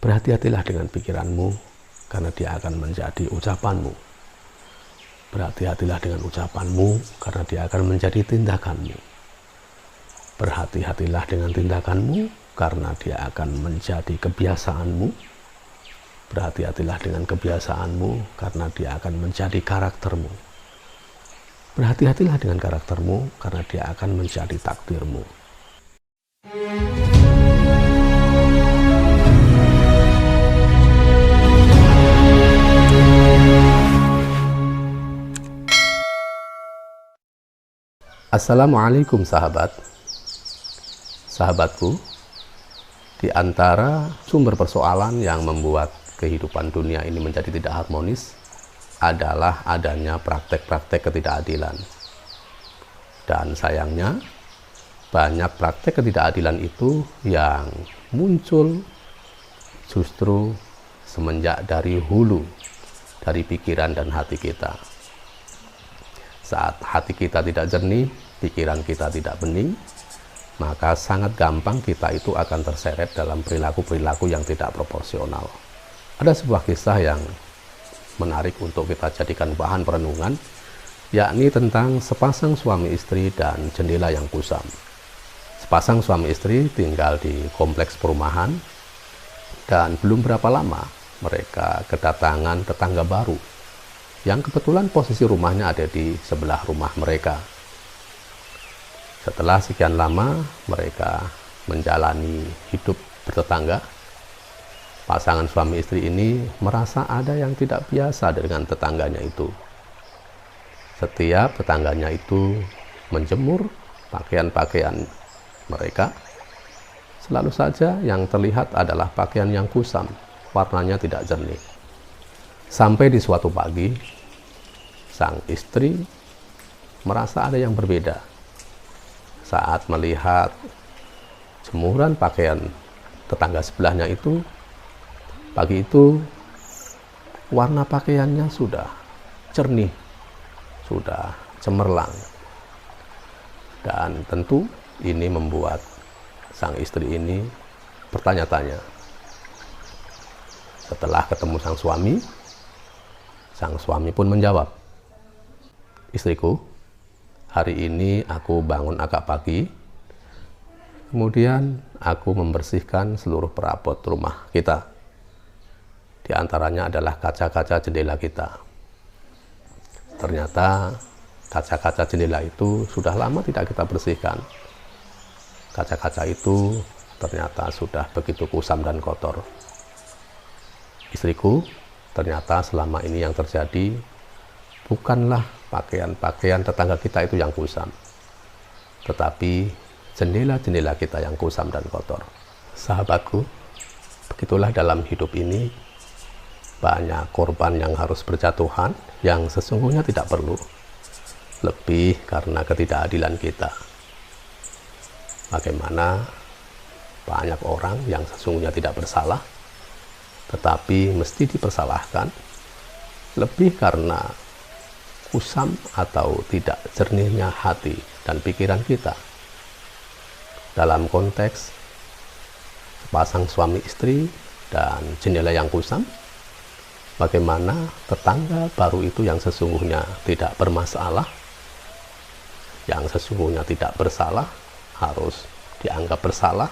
Berhati-hatilah dengan pikiranmu, karena dia akan menjadi ucapanmu. Berhati-hatilah dengan ucapanmu, karena dia akan menjadi tindakanmu. Berhati-hatilah dengan tindakanmu, karena dia akan menjadi kebiasaanmu. Berhati-hatilah dengan kebiasaanmu, karena dia akan menjadi karaktermu. Berhati-hatilah dengan karaktermu, karena dia akan menjadi takdirmu. Assalamualaikum sahabatku. Di antara sumber persoalan yang membuat kehidupan dunia ini menjadi tidak harmonis adalah adanya praktek-praktek ketidakadilan. Dan sayangnya, banyak praktek ketidakadilan itu yang muncul justru semenjak dari hulu, dari pikiran dan hati kita. Saat hati kita tidak jernih, pikiran kita tidak bening, maka sangat gampang kita itu akan terseret dalam perilaku-perilaku yang tidak proporsional. Ada sebuah kisah yang menarik untuk kita jadikan bahan perenungan, yakni tentang sepasang suami istri dan jendela yang kusam. Sepasang suami istri tinggal di kompleks perumahan, dan belum berapa lama mereka kedatangan tetangga baru yang kebetulan posisi rumahnya ada di sebelah rumah mereka. Setelah sekian lama mereka menjalani hidup bertetangga, pasangan suami istri ini merasa ada yang tidak biasa dengan tetangganya itu. Setiap tetangganya itu menjemur pakaian-pakaian mereka, selalu saja yang terlihat adalah pakaian yang kusam, warnanya tidak jernih. Sampai di suatu pagi, sang istri merasa ada yang berbeda saat melihat jemuran pakaian tetangga sebelahnya itu. Pagi itu, warna pakaiannya sudah jernih, sudah cemerlang. Dan tentu ini membuat sang istri ini bertanya-tanya. Setelah ketemu sang suami pun menjawab, "Istriku, hari ini aku bangun agak pagi, kemudian aku membersihkan seluruh perabot rumah kita. Di antaranya adalah kaca-kaca jendela kita. Ternyata kaca-kaca jendela itu sudah lama tidak kita bersihkan. Kaca-kaca itu ternyata sudah begitu kusam dan kotor. Istriku, ternyata selama ini yang terjadi bukanlah pakaian-pakaian tetangga kita itu yang kusam, tetapi jendela-jendela kita yang kusam dan kotor." Sahabatku, begitulah dalam hidup ini, banyak korban yang harus berjatuhan yang sesungguhnya tidak perlu, lebih karena ketidakadilan kita. Bagaimana banyak orang yang sesungguhnya tidak bersalah, tetapi mesti dipersalahkan, lebih karena kusam atau tidak jernihnya hati dan pikiran kita. Dalam konteks sepasang suami istri dan jendela yang kusam, bagaimana tetangga baru itu yang sesungguhnya tidak bermasalah, yang sesungguhnya tidak bersalah, harus dianggap bersalah,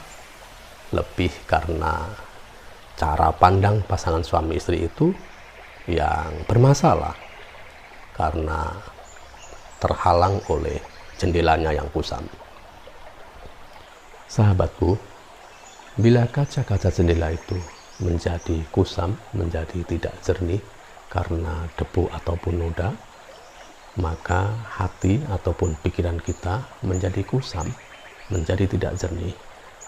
lebih karena cara pandang pasangan suami istri itu yang bermasalah karena terhalang oleh jendelanya yang kusam. Sahabatku, bila kaca-kaca jendela itu menjadi kusam, menjadi tidak jernih karena debu ataupun noda, maka hati ataupun pikiran kita menjadi kusam, menjadi tidak jernih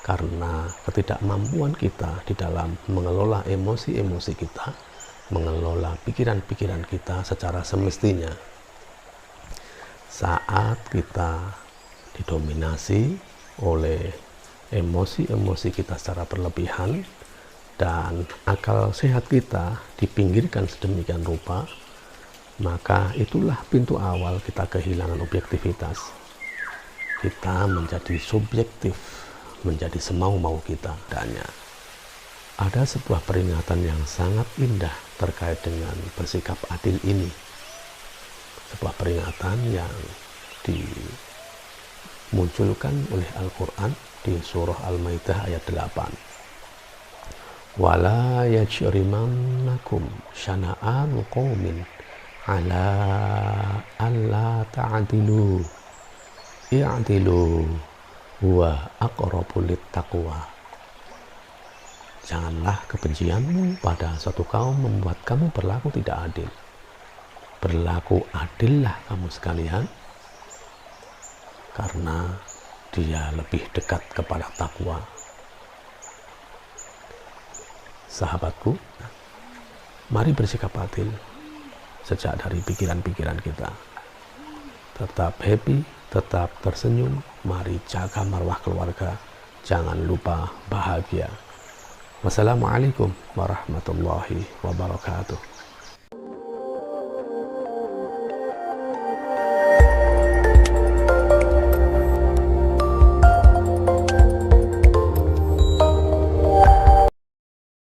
karena ketidakmampuan kita di dalam mengelola emosi-emosi kita, mengelola pikiran-pikiran kita secara semestinya. Saat kita didominasi oleh emosi-emosi kita secara berlebihan dan akal sehat kita dipinggirkan sedemikian rupa, maka itulah pintu awal kita kehilangan objektivitas. Kita menjadi subjektif, menjadi semau-mau kita adanya. Ada sebuah peringatan yang sangat indah terkait dengan bersikap adil ini. Sebuah peringatan yang dimunculkan oleh Al-Quran di surah Al-Maidah ayat 8. Wala yajrimannakum syana'anu qaumin ala alla ta'dilu i'dilu huwa aqrabu littaqwa. Janganlah kebencianmu pada suatu kaum membuat kamu berlaku tidak adil. Berlaku adillah kamu sekalian, karena dia lebih dekat kepada takwa. Sahabatku, mari bersikap adil sejak dari pikiran-pikiran kita. Tetap happy, tetap tersenyum, mari jaga marwah keluarga, jangan lupa bahagia. Wassalamualaikum warahmatullahi wabarakatuh.